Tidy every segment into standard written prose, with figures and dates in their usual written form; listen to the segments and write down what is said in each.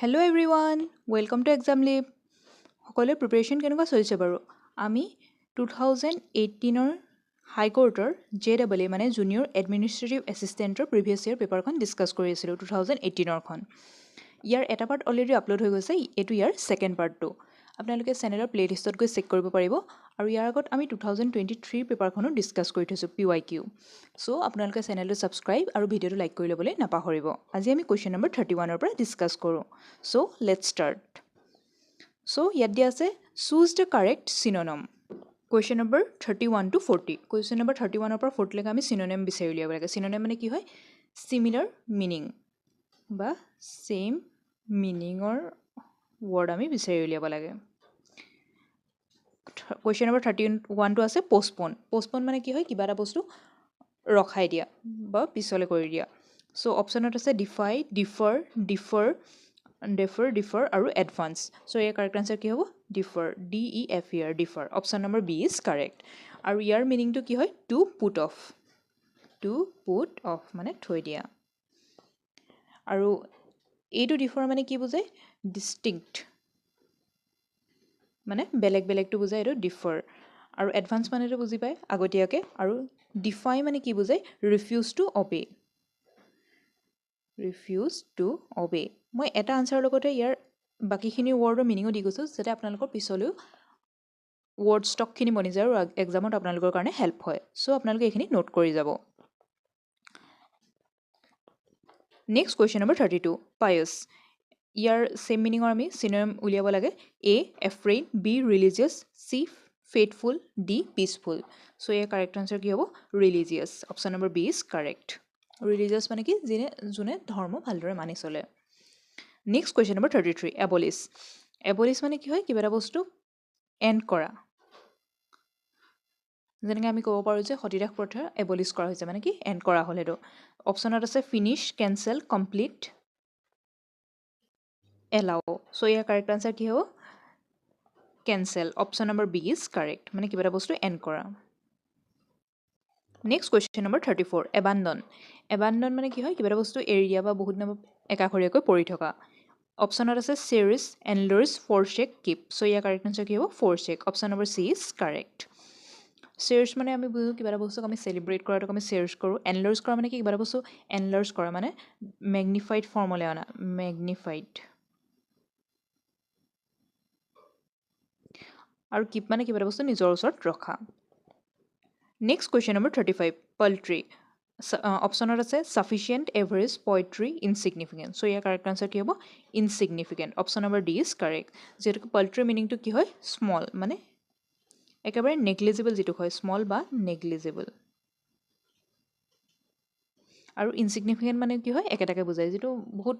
hello' everyone welcome to exam live সকলোৱে preparation কেনেকুৱা চলিছে বাৰু আমি 2018ৰ হাইকোৰ্টৰ JEE মানে জুনিয়ৰ এডমিনিষ্ট্ৰেটিভ এছিষ্টেণ্টৰ প্ৰিভিয়াছ ইয়েৰ পেপাৰখন ডিছকাছ কৰি আছিলোঁ 2018ৰখন ইয়াৰ এটা পাৰ্ট অলৰেডি আপলোড হৈ গৈছে এইটো ইয়াৰ ছেকেণ্ড পাৰ্টটো আপোনালোকে চেনেলৰ প্লেলিষ্টত গৈ চেক কৰিব পাৰিব আৰু ইয়াৰ আগত আমি 2023 পেপাৰখনো ডিছকাছ কৰি থৈছোঁ PYQ চ' আপোনালোকে চেনেলটো ছাবস্ক্ৰাইব আৰু ভিডিঅ'টো লাইক কৰি ল'বলৈ নাপাহৰিব আজি আমি কুৱেশ্যন নম্বৰ 31ৰ পৰা ডিছকাছ কৰোঁ চ' লেটছ ষ্টাৰ্ট চ' ইয়াত দিয়া আছে choose the correct synonym question number 31 to 40 question number 31ৰ পৰা 40 লৈকে আমি চিননেম বিচাৰি উলিয়াব লাগে চিননেম মানে কি হয় চিমিলাৰ মিনিং বা ছেইম মিনিঙৰ ৱৰ্ড আমি বিচাৰি উলিয়াব লাগে কুৱেশ্যন নম্বৰ 31টো আছে পষ্টপন মানে কি হয় কিবা এটা বস্তু ৰখাই দিয়া বা পিছলৈ কৰি দিয়া চ' অপশ্যনত আছে ডিফাৰ আৰু এডভান্স চ' ইয়াৰ কাৰেক্ট আনচাৰ কি হ'ব differ option number B is correct আৰু ইয়াৰ মিনিংটো কি হয় টু পুট অফ মানে থৈ দিয়া আৰু এইটো ডিফাৰ মানে কি বুজায় ডিষ্টিংক্ট মানে বেলেগ বেলেগটো বুজায় এইটো ডিফাৰ আৰু এডভান্স মানেতো বুজি পায় আগতীয়াকৈ আৰু ডিফাই মানে কি বুজায় ৰিফিউজ টু অবে মই এটা আনচাৰৰ লগতে ইয়াৰ বাকীখিনি ৱৰ্ডৰ মিনিঙো দি গৈছোঁ যাতে আপোনালোকৰ পিছলৈও ৱৰ্ড ষ্টকখিনি বনি যায় আৰু এক্সামত আপোনালোকৰ কাৰণে হেল্প হয় চ' আপোনালোকে এইখিনি নোট কৰি যাব নেক্সট কুৱেশ্যন নম্বৰ 32 পায়ছ ইয়াৰ ছেইম মিনিঙৰ আমি চিননেম উলিয়াব লাগে A afraid B religious C faithful D peaceful চ' ইয়াৰ কাৰেক্ট আনচাৰ কি হ'ব religious option number B is correct religious মানে কি যোনে ধৰ্ম ভালদৰে মানি চলে নেক্সট কুৱেশ্যন নম্বৰ 33 এবলিছ মানে কি হয় কিবা এটা বস্তু এণ্ড কৰা যেনেকৈ আমি ক'ব পাৰোঁ যে সতীদাহ প্ৰথা এবলিছ কৰা হৈছে মানে কি এণ্ড কৰা হ'ল সেইটো অপশ্যনত আছে finish cancel complete allow so' ইয়াৰ কাৰেক্ট আনচাৰ কি হ'ব cancel option number B is correct মানে কিবা এটা বস্তু এণ্ড কৰা নেক্সট কুৱেশ্যন নম্বৰ 34 এবাণ্ডন মানে কি হয় কিবা এটা বস্তু এৰি দিয়া বা বহুত দিনৰ একাষৰীয়াকৈ পৰি থকা অপশ্যনত আছে cherish enlarge forsake keep so' ইয়াৰ কাৰেক্ট আনচাৰ কি হ'ব forsake option number C is correct cherish মানে আমি বুজোঁ কিবা এটা বস্তুক আমি চেলিব্ৰেট কৰাটোক আমি চেৰিছ কৰোঁ এনলৰ্ছ কৰা মানে কি কিবা এটা বস্তু এনলাৰ্জ কৰা মানে মেগনিফাইড ফৰ্মলৈ অনা মেগনিফাইড আৰু কিপ মানে কিবা এটা বস্তু নিজৰ ওচৰত ৰখা নেক্সট কুৱেশ্যন নম্বৰ 35 পল্ট্ৰি অপশ্যনত আছে sufficient average poetry insignificant so' ইয়াৰ কাৰেক্ট আনচাৰ কি হ'ব insignificant option number D is correct যিহেতুকে পল্ট্ৰিৰ মিনিংটো কি হয় স্মল মানে একেবাৰে নেগলিজিবল যিটো হয় স্মল বা নেগলিজিবল আৰু ইনছিগনিফিকেণ্ট মানে কি হয় একেটাকে বুজায় যিটো বহুত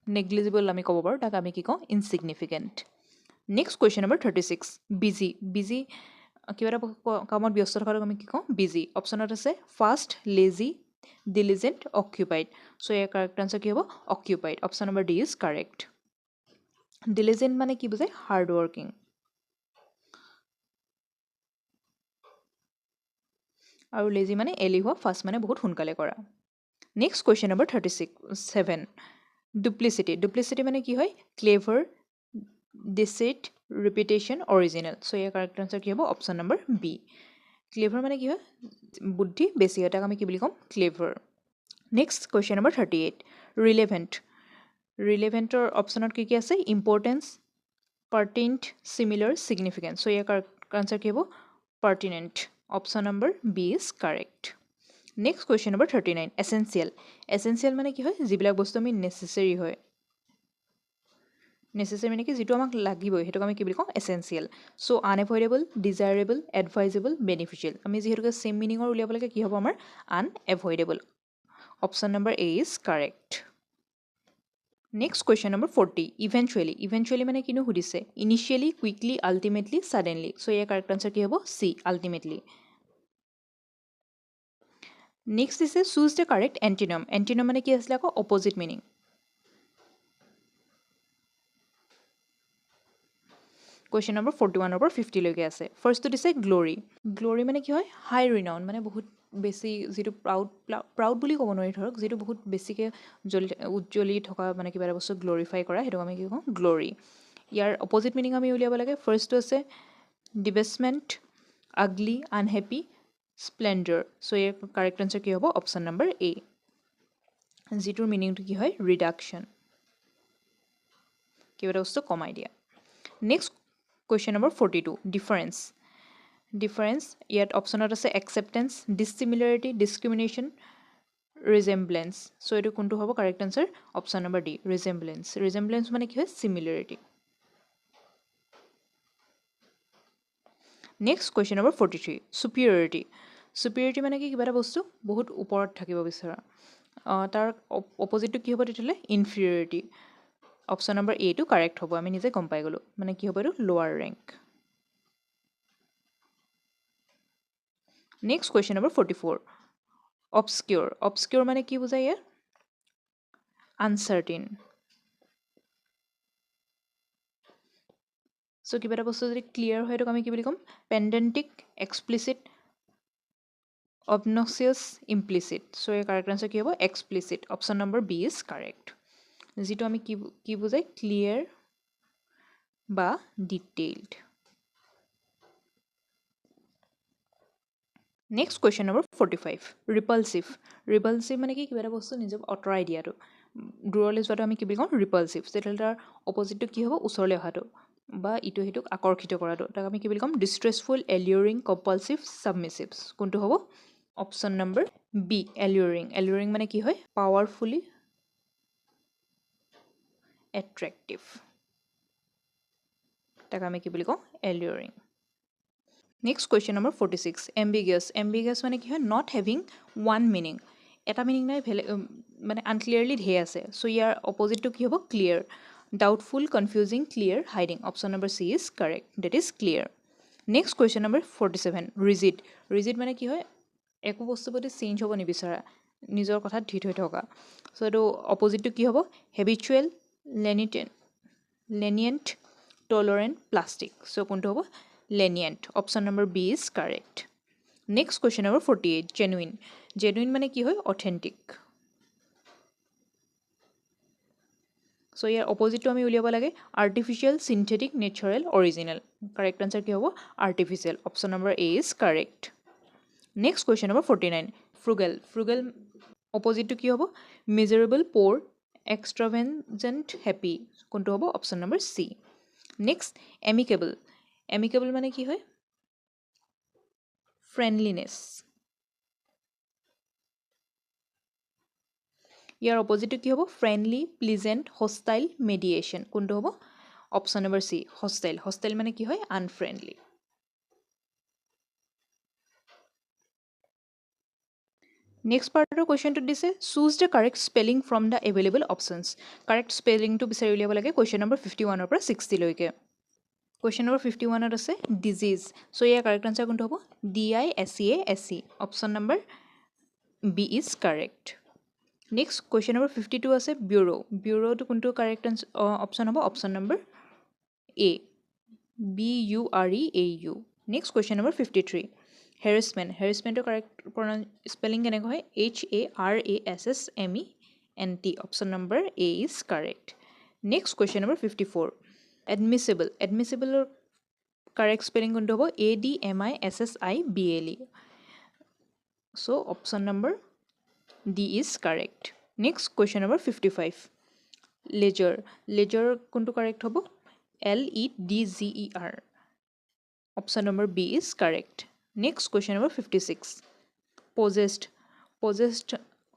নেগলিজিবল আমি ক'ব পাৰোঁ তাক আমি কি কওঁ ইনছিগনিফিকেণ্ট নেক্সট কুৱেশ্যন নম্বৰ 36 বিজি কিবা এটা কামত ব্যস্ত থকাটোক আমি কি কওঁ বিজি অপশ্যনত আছে fast lazy diligent occupied so' ইয়াৰ কাৰেক্ট আনচাৰ কি হ'ব occupied option number D is correct diligent মানে কি বুজায় হাৰ্ড ৱৰ্কিং আৰু লেজি মানে এলেহুৱা ফাষ্ট মানে বহুত সোনকালে কৰা নেক্সট কুৱেশ্যন নম্বৰ 37 ডুপ্লিচিটি মানে কি হয় ক্লেভাৰ ডিচিট ৰিপিটেশ্যন অৰিজিনেল চ' ইয়াৰ কাৰেক্ট আনচাৰ কি হ'ব অপশ্যন নম্বৰ বি ক্লেভাৰ মানে কি হয় বুদ্ধি বেছি হয় তাক আমি কি বুলি ক'ম ক্লেভাৰ নেক্সট কুৱেশ্যন নম্বৰ 38 ৰিলেভেণ্টৰ অপশ্যনত কি কি আছে importance pertinent similar significant so' ইয়াৰ কাৰেক্ট আনচাৰ কি হ'ব pertinent option number B is correct next question number 39 essential মানে কি হয় যিবিলাক বস্তু আমি নেচেচেৰী হয় নেচেচেৰী মানে কি যিটো আমাক লাগিবই সেইটোক আমি কি বুলি কওঁ essential so' unavoidable desirable advisable beneficial আমি যিহেতুকে ছেইম মিনিঙৰ উলিয়াব লাগে কি হ'ব আমাৰ unavoidable option number A is correct next question number 40 eventually মানে কিনো সুধিছে initially quickly ultimately suddenly so' ইয়াৰ কাৰেক্ট আনচাৰ কি হ'ব চি আল্টিমেটলি নেক্সট দিছে চুজ দ্য কাৰেক্ট এণ্টিনম মানে কি আছিলে আকৌ অপজিট মিনিং কুৱেশ্যন নম্বৰ 41 পৰা 50 লৈকে আছে ফাৰ্ষ্টটো দিছে গ্ল'ৰি মানে কি হয় হাই ৰিনাউন মানে বহুত বেছি যিটো প্ৰাউড বুলি ক'ব নোৱাৰি ধৰক যিটো বহুত বেছিকৈ উজ্জ্বলি থকা মানে কিবা এটা বস্তু গ্ল'ৰিফাই কৰা সেইটোক আমি কি কওঁ গ্ল'ৰি ইয়াৰ অপজিট মিনিং আমি উলিয়াব লাগে ফাৰ্ষ্টটো আছে ডিবেচমেণ্ট আগলি আনহেপি স্প্লেণ্ডাৰ চ' ইয়াৰ কাৰেক্ট আনচাৰ কি হ'ব অপশ্যন নম্বৰ এ যিটোৰ মিনিংটো কি হয় ৰিডাকশ্যন কিবা এটা বস্তু কমাই দিয়া নেক্সট কুৱেশ্যন নম্বৰ 42 ডিফাৰেঞ্চ ইয়াত অপশ্যনত আছে একচেপ্টেঞ্চ ডিছিমিলাৰিটি ডিছক্ৰিমিনেশ্যন ৰিজেম্বলেঞ্চ চ' এইটো কোনটো হ'ব correct answer option number D resemblance মানে কি হয় similarity next question number 43 superiority মানে কি কিবা এটা বস্তু বহুত ওপৰত থাকিব বিচৰা তাৰ অপজিটটো কি হ'ব তেতিয়াহ'লে ইনফিৰিয়ৰিটি অপশ্যন নম্বৰ এটো কাৰেক্ট হ'ব আমি নিজে গম পাই গ'লোঁ মানে কি হ'ব এইটো লোৱাৰ ৰেংক নেক্সট কুৱেশ্যন নম্বৰ 44 অবস্কিউৰ মানে কি বুজায় ইয়াৰ আনচাৰ্টিন চ' কিবা এটা বস্তু যদি ক্লিয়াৰ হয় এইটোক আমি কি বুলি ক'ম পেণ্ডেণ্টিক এক্সপ্লিচিট অবনক্সিয়াছ ইমপ্লিচিট চ' ইয়াৰ কাৰেক্ট আনচাৰ কি হ'ব explicit option number B is correct যিটো আমি কি বুজায় ক্লিয়াৰ বা detailed next question number 45 repulsive মানে কি কিবা এটা বস্তু নিজক আঁতৰাই দিয়াটো দূৰলৈ যোৱাটো আমি কি বুলি কওঁ ৰিপালচিভ তেতিয়াহ'লে তাৰ অপজিটটো কি হ'ব ওচৰলৈ অহাটো বা ইটো সিটোক আকৰ্ষিত কৰাটো তাক আমি কি বুলি ক'ম ডিষ্ট্ৰেছফুল এলিউৰিং কম্পালচিভ ছাবমিছিভছ কোনটো হ'ব অপশ্যন নম্বৰ বি এলিউৰিং মানে কি হয় পাৱাৰফুলি এট্ৰেক্টিভ তাক আমি কি বুলি কওঁ এলিউৰিং নেক্সট কুৱেশ্যন নম্বৰ 46 এম্বিগাছ মানে কি হয় নট হেভিং ওৱান মিনিং এটা মিনিং নাই মানে আনক্লিয়াৰলি ধেৰ আছে চ' ইয়াৰ অপজিটটো কি হ'ব clear doubtful confusing clear hiding option number C is correct that is clear next question number 47 rigid মানে কি হয় একো বস্তুৰ প্ৰতি চেঞ্জ হ'ব নিবিচৰা নিজৰ কথাত ধিত হৈ থকা চ' এইটো অপজিটটো কি হ'ব হেবিচুৱেল লেনিয়েণ্ট টলাৰেণ্ট প্লাষ্টিক চ' কোনটো হ'ব lenient option number B is correct next question number 48 genuine মানে কি হয় authentic so ইয়াৰ অপজিটটো আমি উলিয়াব লাগে artificial synthetic natural original correct answer কি হ'ব artificial option number A is correct next question number 49 frugal opposite কি হ'ব miserable poor extravagant happy কোনটো হ'ব option number C next amicable মানে কি হয় ফ্ৰেণ্ডলিনেছ ইয়াৰ অপজিটটো কি হ'ব ফ্ৰেণ্ডলি প্লিজেণ্ট হষ্টাইল মেডিয়েশ্যন কোনটো হ'ব অপশ্যন নম্বৰ চি হষ্টাইল মানে কি হয় আনফ্ৰেণ্ডলি নেক্সট পাৰ্টৰ কুৱেশ্যনটোত দিছে choose the correct spelling from the available options correct স্পেলিংটো বিচাৰি উলিয়াব লাগে কুৱেশ্যন নম্বৰ 51 পৰা 60 লৈকে কুৱেশ্যন নম্বৰ 51ত আছে ডিজিজ চ' ইয়াৰ কাৰেক্ট আনচাৰ কোনটো হ'ব DISEASE option number B is correct next question number 52 আছে ব্যুৰ'টো কোনটো কাৰেক্ট অপশ্যন হ'ব option number A BUREAU next question number 53 হেৰেছমেণ্টৰ কাৰেক্ট স্পেলিং কেনেকৈ হয় HARASSMENT option number A is correct next question number 54 এডমিছিবলৰ কাৰেক্ট স্পেলিং কোনটো হ'ব ADMISSIBLE so' option number D is correct next question number 55 ledger কোনটো correct হ'ব LEDGER option number B is correct next question number 56 possessed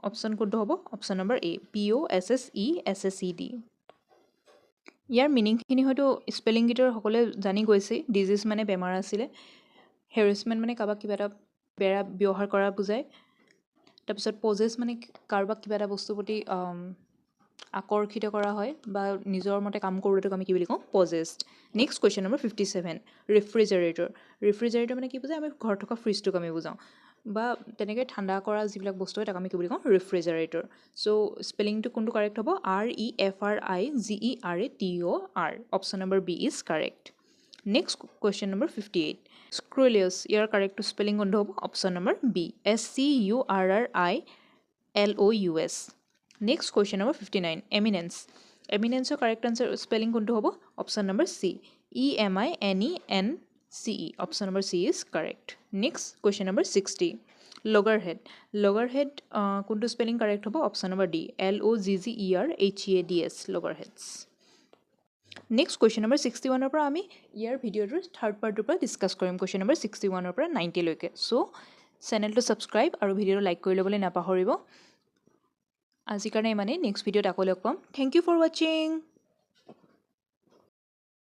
option কোনটো হ'ব option number A POSSED ইয়াৰ মিনিংখিনি হয়তো স্পেলিংকেইটাৰ সকলোৱে জানি গৈছে ডিজিজ মানে বেমাৰ আছিলে হেৰেছমেণ্ট মানে কাৰোবাক কিবা এটা বেয়া ব্যৱহাৰ কৰা বুজায় তাৰপিছত পজেছ মানে কাৰোবাক কিবা এটা বস্তুৰ প্ৰতি আকৰ্ষিত কৰা হয় বা নিজৰ মতে কাম কৰোঁতেও আমি কি বুলি কওঁ পজেছড নেক্সট কুৱেশ্যন নম্বৰ 57 ৰেফ্ৰিজাৰেটৰ মানে কি বুজায় আমি ঘৰত থকা ফ্ৰিজটোক আমি বুজাওঁ বা তেনেকৈ ঠাণ্ডা কৰা যিবিলাক বস্তু হয় তাক আমি কি বুলি কওঁ ৰেফ্ৰিজাৰেটৰ চ' স্পেলিংটো কোনটো কাৰেক্ট হ'ব REFRIGERATOR option number B is correct next question number 58 scurrilous ইয়াৰ কাৰেক্ট স্পেলিং কোনটো হ'ব option number B SCURRILOUS next question number 59 eminence এমিনেন্সৰ কাৰেক্ট আনচাৰ স্পেলিং কোনটো হ'ব option number C EMINENCE option number C is correct next question number 60 loggerhead loggerhead কোনটো spelling correct হ'ব option number D LOGGERHEADS loggerheads next question number 61ৰ পৰা আমি ইয়াৰ ভিডিঅ'টোৰ third পাৰ্টৰ পৰা ডিছকাছ কৰিম কুৱেশ্যন নম্বৰ 61ৰ পৰা 90লৈকে চ' চেনেলটো ছাবস্ক্ৰাইব আৰু ভিডিঅ'টো লাইক কৰি ল'বলৈ নাপাহৰিব আজিৰ কাৰণে ইমানেই নেক্সট ভিডিঅ'ত আকৌ লগ পাম থেংক ইউ ফৰ ৱাচিং